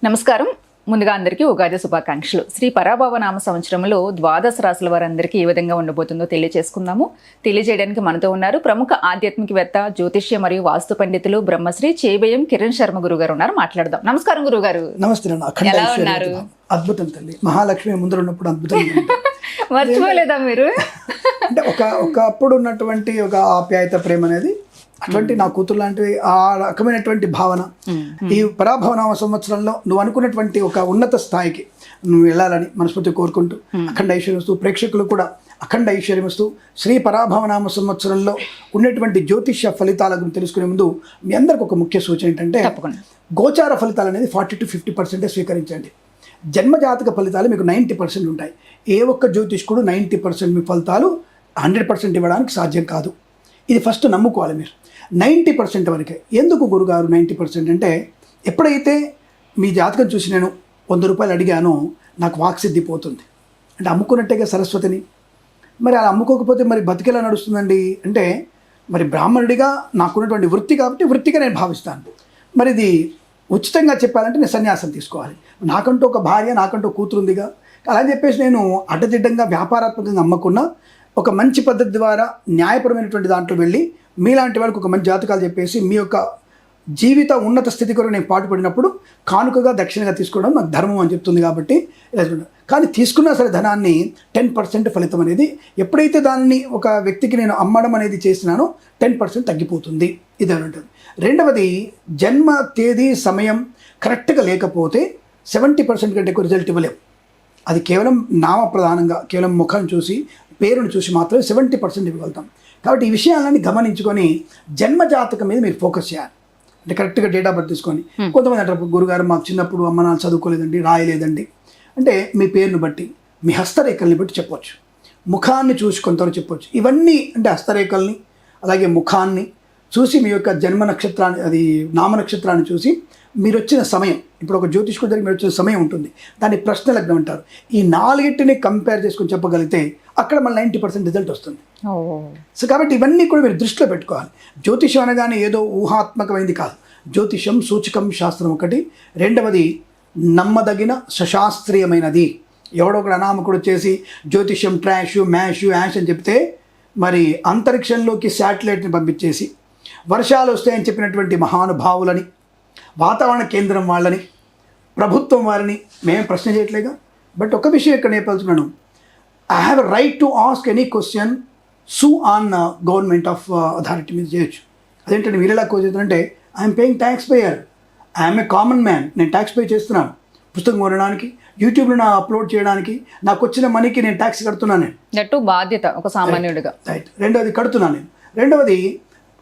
నమస్కారం. ముందుగా అందరికీ ఉగాది శుభాకాంక్షలు. శ్రీ పరాభవ నామ సంవత్సరంలో ద్వాదశ రాశుల వారందరికీ ఏ విధంగా ఉండబోతుందో తెలియజేసుకుందాము. తెలియజేయడానికి మనతో ఉన్నారు ప్రముఖ ఆధ్యాత్మికవేత్త, జ్యోతిష్య మరియు వాస్తు పండితులు బ్రహ్మశ్రీ చేబేయం కిరణ్ శర్మ గురువు గారు ఉన్నారు. మాట్లాడదాం. నమస్కారం గురుగారు. నమస్తే. ఎలా ఉన్నారు? అద్భుతం తల్లి. మహాలక్ష్మి ముందర ఉన్నప్పుడు అద్భుతం. మర్చిపోలేదా మీరు? అంటే ఒకప్పుడు ఉన్నటువంటి ఒక ఆప్యాయత, ప్రేమ అనేది అటువంటి నా కూతురు లాంటివి, ఆ రకమైనటువంటి భావన ఈ పరాభవనామ సంవత్సరంలో నువ్వు అనుకున్నటువంటి ఒక ఉన్నత స్థాయికి నువ్వు వెళ్ళాలని మనస్ఫూర్తి కోరుకుంటూ అఖండ ఐశ్వర్యమిస్తూ, ప్రేక్షకులు కూడా అఖండ ఐశ్వర్యమిస్తూ, శ్రీ పరాభవనామ సంవత్సరంలో ఉన్నటువంటి జ్యోతిష్య ఫలితాల గురించి తెలుసుకునే ముందు మీ అందరికి ఒక ముఖ్య సూచన ఏంటంటే, గోచార ఫలితాలు అనేది 40 to 50% స్వీకరించండి. జన్మజాతక ఫలితాలు మీకు 90% ఉంటాయి. ఏ ఒక్క జ్యోతిష్కుడు 90% మీ ఫలితాలు 100% ఇవ్వడానికి సాధ్యం కాదు. ఇది ఫస్ట్ నమ్ముకోవాలి మీరు. 90% వరకే. ఎందుకు గురుగారు 90% అంటే, ఎప్పుడైతే మీ జాతకం చూసి నేను 100 రూపాయలు అడిగానో నాకు వాక్సిద్ధి పోతుంది అంటే అమ్ముకున్నట్టేగా సరస్వతిని. మరి అలా అమ్ముకోకపోతే మరి బతికేలా నడుస్తుందండి అంటే, మరి బ్రాహ్మణుడిగా నాకున్నటువంటి వృత్తి కాబట్టి వృత్తిగా నేను భావిస్తాను. మరి ఇది ఉచితంగా చెప్పాలంటే నేను సన్యాసం తీసుకోవాలి. నాకంటూ ఒక భార్య, నాకంటూ కూతురు ఉందిగా. అలా అని చెప్పేసి నేను అడ్డదిడ్డంగా వ్యాపారాత్మకంగా అమ్మకున్నా ఒక మంచి పద్ధతి ద్వారా న్యాయపరమైనటువంటి దాంట్లో వెళ్ళి మీలాంటి వాళ్ళకి ఒక మంచి జాతకాలు చెప్పేసి మీ యొక్క జీవిత ఉన్నత స్థితి కొరకు నేను పాటుపడినప్పుడు కానుకగా దక్షిణగా తీసుకోవడం నాకు ధర్మం అని చెప్తుంది. కాబట్టి కానీ తీసుకున్నా సరే ధనాన్ని 10% ఫలితం అనేది, ఎప్పుడైతే దాన్ని ఒక వ్యక్తికి నేను అమ్మడం అనేది చేసినానో 10% తగ్గిపోతుంది. ఇది ఉంటుంది. రెండవది, జన్మ తేదీ సమయం కరెక్ట్గా లేకపోతే 70% కంటే ఎక్కువ రిజల్ట్ ఇవ్వలేము. అది కేవలం నామ ప్రధానంగా, కేవలం ముఖం చూసి, పేరును చూసి మాత్రమే 70% ఇవ్వగలుగుతాం. కాబట్టి ఈ విషయాలన్నీ గమనించుకొని జన్మజాతకం మీద మీరు ఫోకస్ చేయాలి. అంటే కరెక్ట్గా డేట్ ఆఫ్ బర్త్ తీసుకొని, కొంతమంది అంటారు గురుగారు మాకు చిన్నప్పుడు అమ్మ నాన్న చదువుకోలేదండి, రాయలేదండి అంటే మీ పేరును బట్టి, మీ హస్తరేఖల్ని బట్టి చెప్పవచ్చు, ముఖాన్ని చూసి కొంతవరకు చెప్పవచ్చు. ఇవన్నీ అంటే హస్తరేఖల్ని అలాగే ముఖాన్ని చూసి మీ యొక్క జన్మ నక్షత్రాన్ని, అది నామ నక్షత్రాన్ని చూసి మీరు వచ్చిన సమయం, ఇప్పుడు ఒక జ్యోతిష్కుడి దగ్గర మీరు వచ్చిన సమయం ఉంటుంది, దాన్ని ప్రశ్న లగ్నం అంటారు. ఈ 4టిని కంపేర్ చేసుకొని చెప్పగలిగితే అక్కడ మళ్ళీ 90% రిజల్ట్ వస్తుంది. సో కాబట్టి ఇవన్నీ కూడా మీరు దృష్టిలో పెట్టుకోవాలి. జ్యోతిషం అనగానే ఏదో ఊహాత్మకమైంది కాదు. జ్యోతిషం సూచకం శాస్త్రం ఒకటి. రెండవది, నమ్మదగిన సశాస్త్రీయమైనది. ఎవడో ఒకడు అనామకుడు వచ్చేసి జ్యోతిషం ట్రాష్, మ్యాష్, యాష్ అని చెప్తే, మరి అంతరిక్షంలోకి శాటిలైట్ని పంపించేసి వర్షాలు వస్తాయని చెప్పినటువంటి మహానుభావులని, వాతావరణ కేంద్రం వాళ్ళని, ప్రభుత్వం వారిని మేము ప్రశ్న చేయట్లేగా. బట్ ఒక విషయం ఇక్కడ నేర్పాల్చుకున్నాను, I have a right to ask any question sue on government of authority మీద చేయొచ్చు. అదేంటంటే మీరు ఎలా కోరుతుందంటే, I'm paying tax payer, I'm a common man, నేను ట్యాక్స్ పే చేస్తున్నాను. పుస్తకం కొనడానికి, యూట్యూబ్లో నా అప్లోడ్ చేయడానికి నాకు వచ్చిన మనీకి నేను ట్యాక్స్ కడుతున్నాను. నేను బాధ్యత ఒక సామాన్యుడిగా. రైట్. రెండవది కడుతున్నాను నేను. రెండవది,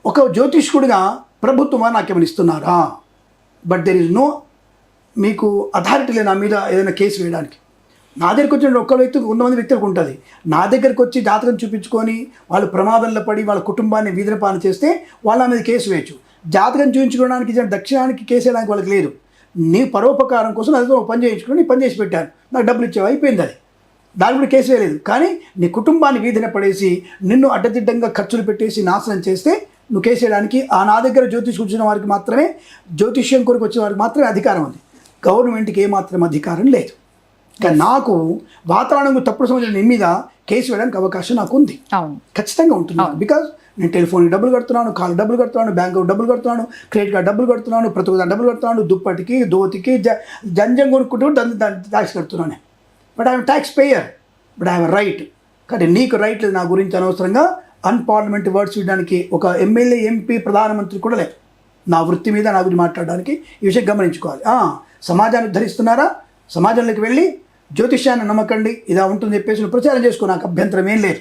ఒక జ్యోతిష్కుడిగా ప్రభుత్వం నాకు ఏమైనా ఇస్తున్నారా? బట్ దెర్ ఈజ్ నో మీకు అథారిటీ లేదు నా మీద ఏదైనా కేసు వేయడానికి. నా దగ్గరికి వచ్చిన ఒక్క వ్యక్తికి 100 వ్యక్తులకు ఉంటుంది. నా దగ్గరికి వచ్చి జాతకం చూపించుకొని వాళ్ళు ప్రమాదంలో పడి వాళ్ళ కుటుంబాన్ని వీధనపాలన చేస్తే వాళ్ళ మీద కేసు వేయచ్చు. జాతకం చూపించుకోవడానికి, దక్షిణానికి కేసు వేయడానికి వాళ్ళకి లేదు. నీ పరోపకారం కోసం అదే ఒక పని చేయించుకుని నీ పని చేసి పెట్టాను, నాకు డబ్బులు ఇచ్చావు, అయిపోయింది. అది దాని కూడా కేసు వేయలేదు. కానీ నీ కుటుంబాన్ని వీధిన పడేసి నిన్ను అడ్డదిడ్డంగా ఖర్చులు పెట్టేసి నాశనం చేస్తే నువ్వు కేసు వేయడానికి నా దగ్గర జ్యోతిష్యం వచ్చిన వారికి మాత్రమే, జ్యోతిష్యం కొరకు వచ్చిన వారికి మాత్రమే అధికారం ఉంది. గవర్నమెంట్కి ఏమాత్రం అధికారం లేదు. కానీ నాకు వాతావరణం తప్పుడు సంబంధించిన నీ మీద కేసు వేయడానికి అవకాశం నాకు ఉంది, ఖచ్చితంగా ఉంటుంది. బికాజ్ నేను టెలిఫోన్కి డబ్బులు కడుతున్నాను, కాల్ డబ్బులు కడుతున్నాను, బ్యాంకు డబ్బులు కడుతున్నాను, క్రెడిట్ కార్డు డబ్బులు కడుతున్నాను, ప్రతి ఒక్క డబ్బులు కడుతున్నాను, దుప్పటికి, ధోతికి, జంజం కొనుక్కుంటూ ట్యాక్స్ కడుతున్నాను. But I'm tax payer, but I have right. కానీ నీకు రైట్ లేదు నా గురించి అనవసరంగా అన్పార్లమెంట్ వర్డ్స్ ఇవ్వడానికి. ఒక ఎమ్మెల్యే, ఎంపీ, ప్రధానమంత్రి కూడా లేదు నా వృత్తి మీద నా గురించి మాట్లాడడానికి. ఈ విషయం గమనించుకోవాలి. సమాజాన్ని ఉద్ధరిస్తున్నారా? సమాజంలోకి వెళ్ళి జ్యోతిష్యాన్ని నమ్మకండి, ఇలా ఉంటుంది చెప్పేసి ప్రచారం చేసుకో, నాకు అభ్యంతరం ఏం లేదు.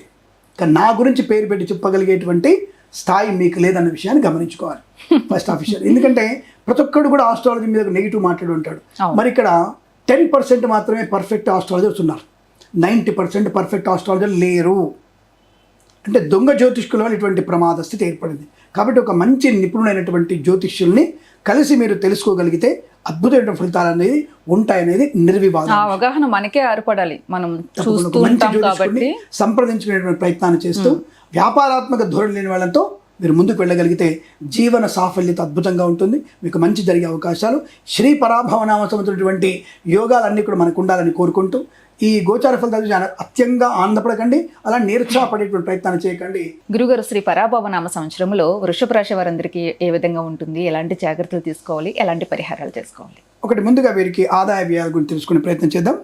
కానీ నా గురించి పేరు పెట్టి చెప్పగలిగేటువంటి స్థాయి మీకు లేదన్న విషయాన్ని గమనించుకోవాలి ఫస్ట్ ఆఫీషియల్. ఎందుకంటే ప్రతి ఒక్కడు కూడా ఆస్ట్రాలజీ మీద నెగిటివ్ మాట్లాడి ఉంటాడు. మరి ఇక్కడ 10% మాత్రమే పర్ఫెక్ట్ ఆస్ట్రాలజర్స్ ఉన్నారు, 90% పర్ఫెక్ట్ ఆస్ట్రాలజర్ లేరు. అంటే దొంగ జ్యోతిష్కుల వల్ల ఇటువంటి ప్రమాద స్థితి ఏర్పడింది. కాబట్టి ఒక మంచి నిపుణులైనటువంటి జ్యోతిష్యుల్ని కలిసి మీరు తెలుసుకోగలిగితే అద్భుతమైన ఫలితాలు అనేది ఉంటాయనేది నిర్వివాదం. అవగాహన మనకే ఏర్పడాలి. మనం మంచి జ్యోతిష్కుడిని సంప్రదించుకునేటువంటి ప్రయత్నాన్ని చేస్తూ వ్యాపారాత్మక ధోరణి లేని వాళ్ళతో మీరు ముందుకు వెళ్ళగలిగితే జీవన సాఫల్యత అద్భుతంగా ఉంటుంది, మీకు మంచి జరిగే అవకాశాలు. శ్రీ పరాభవనామ సంబంధించినటువంటి యోగాలన్నీ కూడా మనకు ఉండాలని కోరుకుంటూ ఈ గోచార ఫలితాలు అత్యంగా ఆనందపడకండి, అలా నిరుత్సాహపడేటువంటి ప్రయత్నాన్ని చేయకండి. గురుగారు, శ్రీ పరాభవనామ సంవత్సరంలో వృషభ రాశి వారందరికీ ఏ విధంగా ఉంటుంది, ఎలాంటి జాగ్రత్తలు తీసుకోవాలి, ఎలాంటి పరిహారాలు చేసుకోవాలి? ఒకటి, ముందుగా వీరికి ఆదాయ వ్యయాల గురించి తెలుసుకునే ప్రయత్నం చేద్దాం.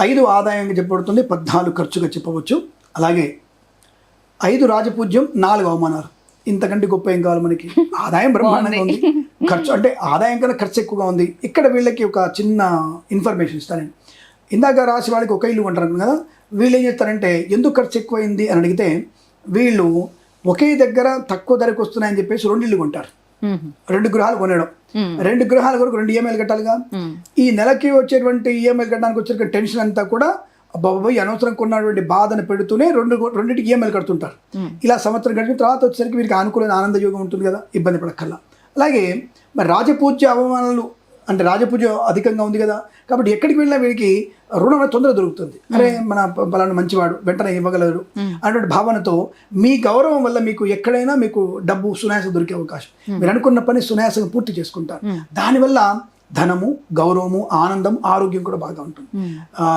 5 ఆదాయంగా చెప్పబడుతుంది, 14 ఖర్చుగా చెప్పవచ్చు. అలాగే 5 రాజపూజ్యం, 4 అవమానాలు. ఇంతకంటే గొప్ప ఏం కావాలి మనకి? ఆదాయం బ్రహ్మాండంగా ఉంది, ఖర్చు అంటే ఆదాయం కన్నా ఖర్చు ఎక్కువగా ఉంది. ఇక్కడ వీళ్ళకి ఒక చిన్న ఇన్ఫర్మేషన్ ఇస్తానండి. ఇందాక రాసి వాళ్ళకి ఒక ఇల్లు కొంటారు కదా, వీళ్ళు ఏం చేస్తారంటే ఎందుకు ఖర్చు ఎక్కువైంది అని అడిగితే వీళ్ళు ఒకే దగ్గర తక్కువ ధరకు వస్తున్నాయని చెప్పేసి 2 ఇల్లు కొంటారు. 2 గృహాలు కొనడం, 2 గృహాల వరకు 2 ఈఎంఐలు కట్టాలిగా. ఈ నెలకి వచ్చేటువంటి ఈఎంఐలు కట్టడానికి వచ్చే టెన్షన్ అంతా కూడా బాబాయ్ అనవసరం కొన్నటువంటి బాధను పెడుతూనే రెండింటికి ఈఎంఐలు కడుతుంటారు. ఇలా సంవత్సరం గడిపిన తర్వాత వచ్చేసరికి వీరికి అనుకూలమైన ఆనంద యోగం ఉంటుంది కదా, ఇబ్బంది పడక్కల్లా. అలాగే మరి రాజపూజ్య అవమానాలు అంటే రాజపూజ్యం అధికంగా ఉంది కదా, కాబట్టి ఎక్కడికి వెళ్ళినా వీరికి రుణం తొందరగా దొరుకుతుంది. అరే మన పలానా మంచివాడు వెంటనే ఇవ్వగలరు అటువంటి భావనతో మీ గౌరవం వల్ల మీకు ఎక్కడైనా మీకు డబ్బు సునాయాసం దొరికే అవకాశం, మీరు అనుకున్న పని సునాయాసంగా పూర్తి చేసుకుంటారు. దానివల్ల ధనము, గౌరవము, ఆనందం, ఆరోగ్యం కూడా బాగా ఉంటుంది.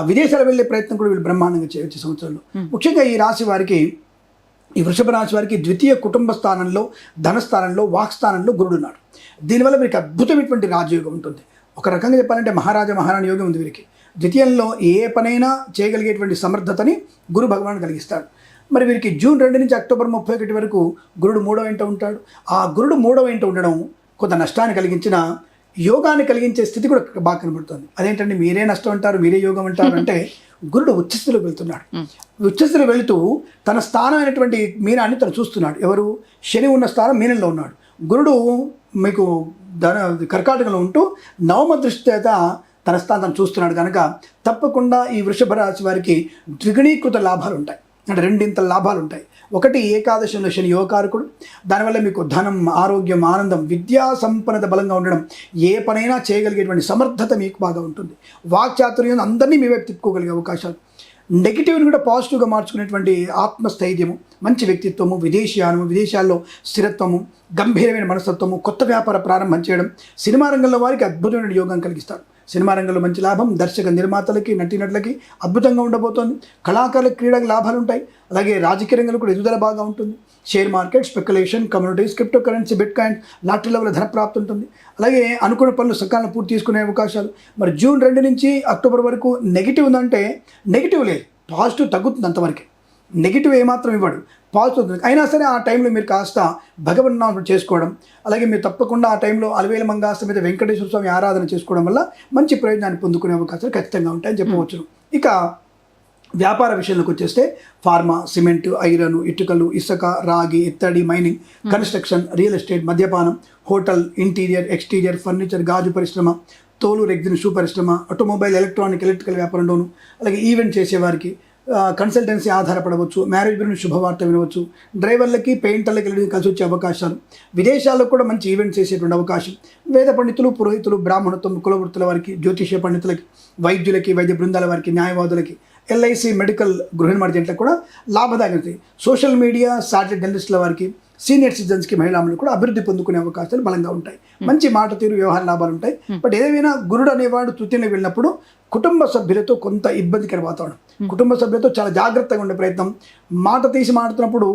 విదేశాలు వెళ్ళే ప్రయత్నం కూడా వీళ్ళు బ్రహ్మాండంగా చేయవచ్చు సంవత్సరంలో. ముఖ్యంగా ఈ రాశి వారికి, ఈ వృషభ రాశి వారికి ద్వితీయ కుటుంబ స్థానంలో, ధనస్థానంలో, వాక్స్థానంలో గురుడు ఉన్నాడు. దీనివల్ల వీరికి అద్భుతమైనటువంటి రాజయోగం ఉంటుంది. ఒక రకంగా చెప్పాలంటే మహారాణి యోగం ఉంది వీరికి. ద్వితీయంలో ఏ పనైనా చేయగలిగేటువంటి సమర్థతని గురు భగవానుడు కలిగిస్తాడు. మరి వీరికి జూన్ 2 నుంచి అక్టోబర్ 31 వరకు గురుడు 3వ ఇంట ఉంటాడు. ఆ గురుడు 3వ ఇంట ఉండడం కొంత నష్టాన్ని కలిగించిన యోగాన్ని కలిగించే స్థితి కూడా బాగా కనబడుతుంది. అదేంటంటే మీరే నష్టం అంటారు, మీరే యోగం అంటారు అంటే గురుడు ఉచ్చస్థితిలోకి వెళ్తున్నాడు. ఉచ్చస్థితిలో వెళుతూ తన స్థానం అయినటువంటి మీనాన్ని తను చూస్తున్నాడు. ఎవరు? శని ఉన్న స్థానం మీనంలో ఉన్నాడు. గురుడు మీకు కర్కాటకంలో ఉంటూ 9వ దృష్టి చేత తన స్థానం తను చూస్తున్నాడు కనుక తప్పకుండా ఈ వృషభ రాశి వారికి ద్విగుణీకృత లాభాలు ఉంటాయి. అంటే 2 లాభాలు ఉంటాయి. ఒకటి, ఏకాదశంలో శని యోగకారకుడు, దానివల్ల మీకు ధనం, ఆరోగ్యం, ఆనందం, విద్యా సంపన్నత బలంగా ఉండడం, ఏ పనైనా చేయగలిగేటువంటి సమర్థత మీకు బాగా ఉంటుంది. వాక్చాతుర్యం అందరినీ మీ వైపు తిప్పుకోగలిగే అవకాశాలు, నెగిటివ్ని కూడా పాజిటివ్గా మార్చుకునేటువంటి ఆత్మస్థైర్యము, మంచి వ్యక్తిత్వము, విదేశీయానము, విదేశాల్లో స్థిరత్వము, గంభీరమైన మనస్తత్వము, కొత్త వ్యాపార ప్రారంభం చేయడం, సినిమా రంగంలో వారికి అద్భుతమైన యోగం కలిగిస్తారు. సినిమా రంగంలో మంచి లాభం, దర్శక నిర్మాతలకి, నటీనటులకి అద్భుతంగా ఉండబోతోంది. కళాకారులకు, క్రీడలకు లాభాలు ఉంటాయి. అలాగే రాజకీయ రంగంలో కూడా ఎదుగుదల బాగా ఉంటుంది. Share market, speculation, communities, crypto currency, bit coin, lottery level ధన ప్రాప్తి ఉంటుంది. అలాగే అనుకున్న పనులు సకాలంలో పూర్తి చేసుకునే అవకాశాలు. మరి జూన్ 2 నుంచి అక్టోబర్ వరకు నెగిటివ్ ఉందంటే నెగిటివ్ లేదు, పాజిటివ్ తగ్గుతుంది అంతవరకు. నెగిటివ్ ఏమాత్రం ఇవ్వడు, పాజిటివ్. అయినా సరే ఆ టైంలో మీరు కాస్త భగవన్నామం చేసుకోవడం, అలాగే మీరు తప్పకుండా ఆ టైంలో అలవేల మంగాస్త మీద వెంకటేశ్వర స్వామి ఆరాధన చేసుకోవడం వల్ల మంచి ప్రయోజనాన్ని పొందుకునే అవకాశాలు ఖచ్చితంగా ఉంటాయని చెప్పవచ్చు. ఇక వ్యాపార విషయంలోకి వచ్చేస్తే ఫార్మా, సిమెంట్, ఐరన్, ఇటుకలు, ఇసుక, రాగి, ఇత్తడి, మైనింగ్, కన్స్ట్రక్షన్, రియల్ ఎస్టేట్, మద్యపానం, హోటల్, ఇంటీరియర్, ఎక్స్టీరియర్, ఫర్నిచర్, గాజు పరిశ్రమ, తోలు, రెగ్జిన్, షూ పరిశ్రమ, ఆటోమొబైల్, ఎలక్ట్రికల్ వ్యాపారంలోను, అలాగే ఈవెంట్ చేసేవారికి, కన్సల్టెన్సీ ఆధారపడవచ్చు, మ్యారేజ్ గురించి శుభవార్త వినవచ్చు, డ్రైవర్లకి, పెయింటర్లకి కలిసి వచ్చే అవకాశాలు, విదేశాల్లో కూడా మంచి ఈవెంట్స్ చేసేటువంటి అవకాశం, వేద పండితులు, పురోహితులు, బ్రాహ్మణత్వం, కులవృత్తుల వారికి, జ్యోతిష్య పండితులకి, వైద్యులకి, వైద్య బృందాల వారికి, న్యాయవాదులకి, ఎల్ఐసి, మెడికల్, గృహ నిర్మాణ జంటలకు కూడా లాభదాయకం. సోషల్ మీడియా, శాటిలైట్ జర్నలిస్టుల వారికి, సీనియర్ సిటిజన్స్కి, మహిళలు కూడా అభివృద్ధి పొందుకునే అవకాశాలు బలంగా ఉంటాయి. మంచి మాట తీరు, వ్యవహార లాభాలు ఉంటాయి. బట్ ఏదైనా గురుడు అనేవాడు తృతీయంలో వెళ్ళినప్పుడు కుటుంబ సభ్యులతో కొంత ఇబ్బందికర వాతావరణం, కుటుంబ సభ్యులతో చాలా జాగ్రత్తగా ఉండే ప్రయత్నం, మాట తీసి మాట్లాడుతున్నప్పుడు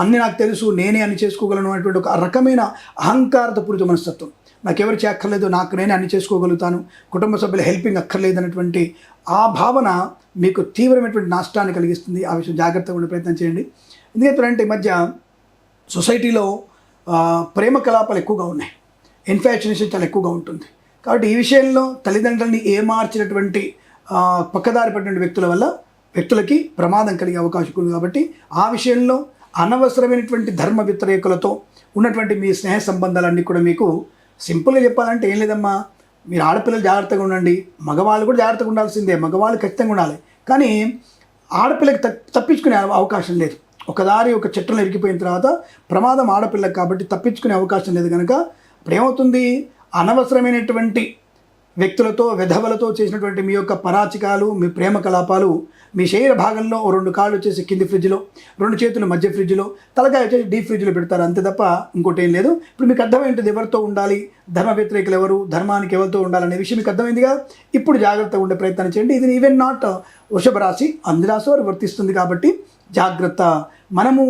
అన్నీ నాకు తెలుసు, నేనే అన్ని చేసుకోగలను అనేటువంటి ఒక రకమైన అహంకారపూరిత మనస్తత్వం, నాకెవరు చేయక్కర్లేదు, నాకు నేనే అన్ని చేసుకోగలుగుతాను, కుటుంబ సభ్యుల హెల్పింగ్ అక్కర్లేదు అనేటువంటి ఆ భావన మీకు తీవ్రమైనటువంటి నష్టాన్ని కలిగిస్తుంది. ఆ విషయం జాగ్రత్తగా ఉండే ప్రయత్నం చేయండి. ఎందుకంటే ఈ మధ్య సొసైటీలో ప్రేమ కలాపాలు ఎక్కువగా ఉన్నాయి, ఇన్ఫాక్చునేషన్ చాలా ఎక్కువగా ఉంటుంది. కాబట్టి ఈ విషయంలో తల్లిదండ్రులని ఏమార్చినటువంటి పక్కదారి పడిన వ్యక్తులకి ప్రమాదం కలిగే అవకాశం ఉంది. కాబట్టి ఆ విషయంలో అనవసరమైనటువంటి ధర్మ వ్యతిరేకులతో ఉన్నటువంటి మీ స్నేహ సంబంధాలన్నీ కూడా మీకు సింపుల్గా చెప్పాలంటే ఏం లేదమ్మా, మీరు ఆడపిల్లలు జాగ్రత్తగా ఉండండి, మగవాళ్ళు కూడా జాగ్రత్తగా ఉండాల్సిందే, మగవాళ్ళు ఖచ్చితంగా ఉండాలి. కానీ ఆడపిల్లకి తప్పించుకునే అవకాశం లేదు. ఒక చట్టంలో ఇరికిపోయిన తర్వాత ప్రమాదం ఆడపిల్లకి, కాబట్టి తప్పించుకునే అవకాశం లేదు. కనుక ఇప్పుడు ఏమవుతుంది, అనవసరమైనటువంటి వ్యక్తులతో వెధవలతో చేసినటువంటి మీ యొక్క పరాచికాలు, మీ ప్రేమ కలాపాలు, మీ శరీర భాగంలో 2 కాళ్ళు వచ్చేసి కింది ఫ్రిడ్జ్లో, 2 చేతులు మధ్య ఫ్రిడ్జ్లో, తలకాయ వచ్చేసి డీప్ ఫ్రిడ్జ్లో పెడతారు, అంతే తప్ప ఇంకోటి ఏం లేదు. ఇప్పుడు మీకు అర్థమైంది ఎవరితో ఉండాలి, ధర్మ వ్యతిరేకులు ఎవరు, ధర్మానికి ఎవరితో ఉండాలనే విషయం మీకు అర్థమైందిగా. ఇప్పుడు జాగ్రత్తగా ఉండే ప్రయత్నం చేయండి. ఇది ఈవెన్ నాట్ వృషభ రాశి, అన్ని రాశి వారు వర్తిస్తుంది కాబట్టి జాగ్రత్త. మనము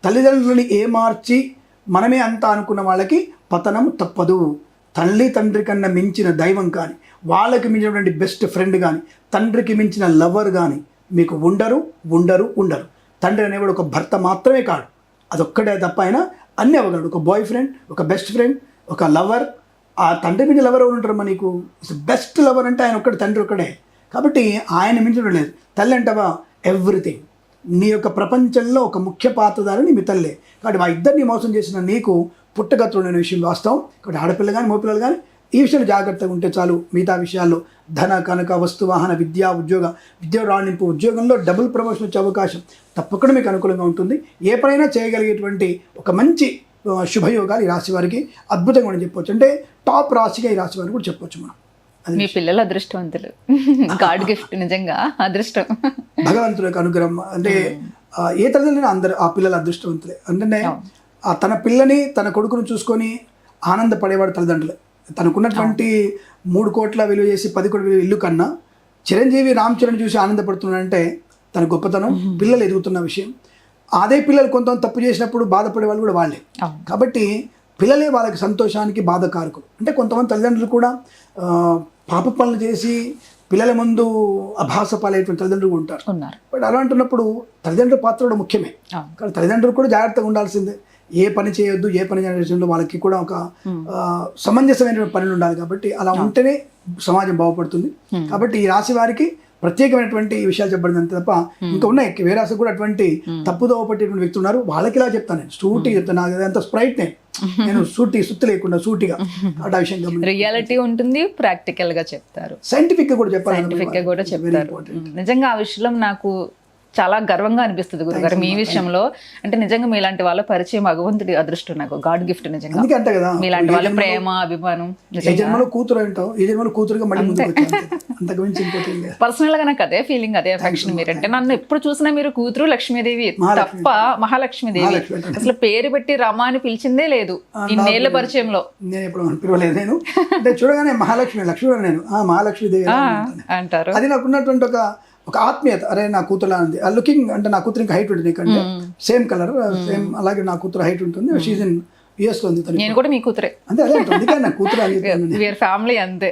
తల్లిదండ్రులని ఏమార్చి మనమే అంతా అనుకున్న వాళ్ళకి పతనం తప్పదు. తల్లి తండ్రి కన్నా మించిన దైవం కానీ, వాళ్ళకి మించినటువంటి బెస్ట్ ఫ్రెండ్ కానీ, తండ్రికి మించిన లవర్ కానీ మీకు ఉండరు. తండ్రి అనేవాడు ఒక భర్త మాత్రమే కాదు, అదొక్కడే తప్ప ఆయన అన్నీ అవ్వగలడు. ఒక బాయ్ ఫ్రెండ్, ఒక బెస్ట్ ఫ్రెండ్, ఒక లవర్. ఆ తండ్రి మించి లవర్ ఎవరు ఉంటారు మనకు? బెస్ట్ లవర్ అంటే ఆయన ఒక్కడే, తండ్రి ఒక్కడే. కాబట్టి ఆయన మించడం లేదు. తల్లి అంటవా ఎవ్రీథింగ్. నీ యొక్క ప్రపంచంలో ఒక ముఖ్య పాత్రధారిని మీ తల్లే. కాబట్టి మా ఇద్దరిని మోసం చేసిన నీకు పుట్టగతుడైన విషయం వాస్తవం. కాబట్టి ఆడపిల్ల కానీ మగపిల్లలు కానీ ఈ విషయంలో జాగ్రత్తగా ఉంటే చాలు. మిగతా విషయాల్లో ధన కనుక వస్తు వాహన విద్య విద్య రాణింపు, ఉద్యోగంలో డబుల్ ప్రమోషన్ వచ్చే అవకాశం తప్పకుండా మీకు అనుకూలంగా ఉంటుంది. ఏ పనైనా చేయగలిగేటువంటి ఒక మంచి శుభయోగాలు ఈ రాశి వారికి అద్భుతంగా అని చెప్పొచ్చు. అంటే టాప్ రాశిగా ఈ రాశి వారికి కూడా చెప్పొచ్చు మనం. మీ పిల్లలు అదృష్టవంతులు, గాడ్ గిఫ్ట్, నిజంగా అదృష్టం, భగవంతుడి యొక్క అనుగ్రహం. అంటే ఏ తల్లిదండ్రులు అందరు ఆ పిల్లలు అదృష్టవంతులే. అంటే తన పిల్లని తన కొడుకును చూసుకొని ఆనందపడేవాడు తల్లిదండ్రులే. తనకున్నటువంటి 3 కోట్ల విలువ చేసి 10 కోట్ల విలువ ఇల్లు కన్నా చిరంజీవి రామ్ చరణ్ చూసి ఆనందపడుతున్నాడంటే తన గొప్పతనం, పిల్లలు ఎదుగుతున్న విషయం. అదే పిల్లలు కొంతమంది తప్పు చేసినప్పుడు బాధపడే వాళ్ళు కూడా వాళ్ళే. కాబట్టి పిల్లలే వాళ్ళకి సంతోషానికి బాధకారకులు. అంటే కొంతమంది తల్లిదండ్రులు కూడా పాప పనులు చేసి పిల్లల ముందు అభాస పాలయ్యేటువంటి తల్లిదండ్రులు ఉంటారు. బట్ అలా అంటున్నప్పుడు తల్లిదండ్రుల పాత్ర కూడా ముఖ్యమే. కానీ తల్లిదండ్రులు కూడా జాగ్రత్తగా ఉండాల్సిందే. ఏ పని చేయొద్దు, ఏ పని చేయడంలో వాళ్ళకి కూడా ఒక సమంజసమైన పనులు ఉండాలి. కాబట్టి అలా ఉంటేనే సమాజం బాగుపడుతుంది. కాబట్టి ఈ రాశి వారికి ప్రత్యేకమైనటువంటి విషయాలు చెప్పబడింది అంతే తప్ప ఇంకా ఉన్నాయి. వేరే రాశి కూడా అటువంటి తప్పుదోవ పట్టేటువంటి వ్యక్తులు ఉన్నారు. వాళ్ళకి ఇలా చెప్తాను, నేను సూటి చెప్తాను. నాకు అంత స్ప్రైట్ నేను సుత్తి లేకుండా సూటిగా ఆ విషయం రియాలిటీ ఉంటుంది, ప్రాక్టికల్ గా చెప్తారు, సైంటిఫిక్ గా కూడా చెప్పాలి, సైంటిఫిక్ గా కూడా చెప్తారు. నిజంగా ఆ విషయంలో నాకు చాలా గర్వంగా అనిపిస్తుంది గురుగారు మీ విషయంలో. అంటే నిజంగా మీలాంటి వాళ్ళ పరిచయం భగవంతుడి అదృష్టం, నాకు గాడ్ గిఫ్ట్. నిజంగా మీలాంటి వాళ్ళ ప్రేమ, అభిమానం. కూతురు అంటావు, ఈ జన్మలో కూతురుగా పర్సనల్ గా నాకు అదే ఫీలింగ్, అదే అఫెక్షన్. మీరంటే నన్ను ఎప్పుడు చూసినా మీరు కూతురు లక్ష్మీదేవి తప్ప మహాలక్ష్మీదేవి. అసలు పేరు పెట్టి రమ అని పిలిచిందే లేదు ఇన్నేళ్ల పరిచయంలో. నేను ఎప్పుడు పిలవలేదు. నేను అంటే చూడగానే మహాలక్ష్మి నేను మహాలక్ష్మీదేవి అంటారు. అది నాకున్నటువంటి ఒక ఆత్మీయత. అరే నా కూతురు ఉంది, ఆ లుకింగ్ అంటే నా కూతురు ఇంకా హైట్ ఉంటుంది నీకంటే, సేమ్ కలర్ సేమ్, అలాగే నా కూతురు హైట్ ఉంటుంది. షీజ్ ఇన్ యుఎస్ లో ఉంది. నేను కూడా మీ కూతురే అంతే. అదే నా కూతురు ఫ్యామిలీ అంతే.